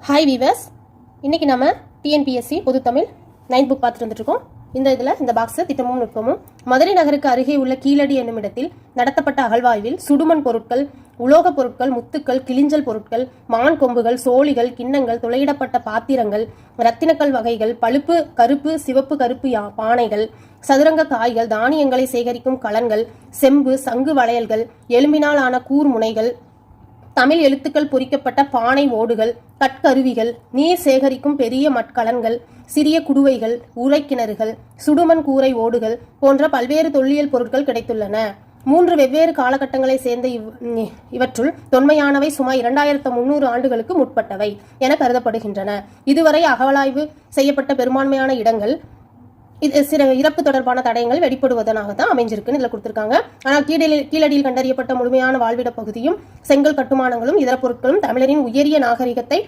Hi viewers, இன்னைக்கு நம்ம TNPSC பொது தமிழ் 9th புக் பார்த்துட்டு வந்துருக்கோம். இந்த பாக்ஸில் திட்டமும் நுட்பமும். மதுரை நகருக்கு அருகே உள்ள கீழடி என்னும் இடத்தில் நடத்தப்பட்ட அகழ்வாய்வில் சுடுமண் பொருட்கள், உலோகப் பொருட்கள், முத்துக்கள், கிளிஞ்சல் பொருட்கள், மான் கொம்புகள், சோழிகள், கிண்ணங்கள், துளையிடப்பட்ட பாத்திரங்கள், ரத்தினக்கல் வகைகள், பழுப்பு, கருப்பு, சிவப்பு, கருப்பு பானைகள், சதுரங்க காய்கள், தானியங்களை சேகரிக்கும் கலன்கள், செம்பு, சங்கு வளையல்கள், எலும்பினால் ஆன கூர் முனைகள், தமிழ் எழுத்துக்கள் பொறிக்கப்பட்ட பானை ஓடுகள், கற்கருவிகள், நீர் சேகரிக்கும் பெரிய மட்கலன்கள், சிறிய குடுவைகள், உரைக்கிணறுகள், சுடுமண் கூரை ஓடுகள் போன்ற பல்வேறு தொல்லியல் பொருட்கள் கிடைத்துள்ளன. 3 வெவ்வேறு காலகட்டங்களை சேர்ந்த இவற்றுள் தொன்மையானவை சுமார் 2300 ஆண்டுகளுக்கு முற்பட்டவை என கருதப்படுகின்றன. இதுவரை அகழாய்வு செய்யப்பட்ட பெரும்பான்மையான இடங்கள் சில இறப்பு தொடர்பான தடயங்கள் வெளிப்படுவதனாக தான் அமைஞ்சிருக்குன்னு இதில் கொடுத்துருக்காங்க. ஆனால் கீழடியில் கண்டறியப்பட்ட முழுமையான வாழ்விட பகுதியும் செங்கல் கட்டுமானங்களும் இதர பொருட்களும் தமிழரின் உயரிய நாகரிகத்தை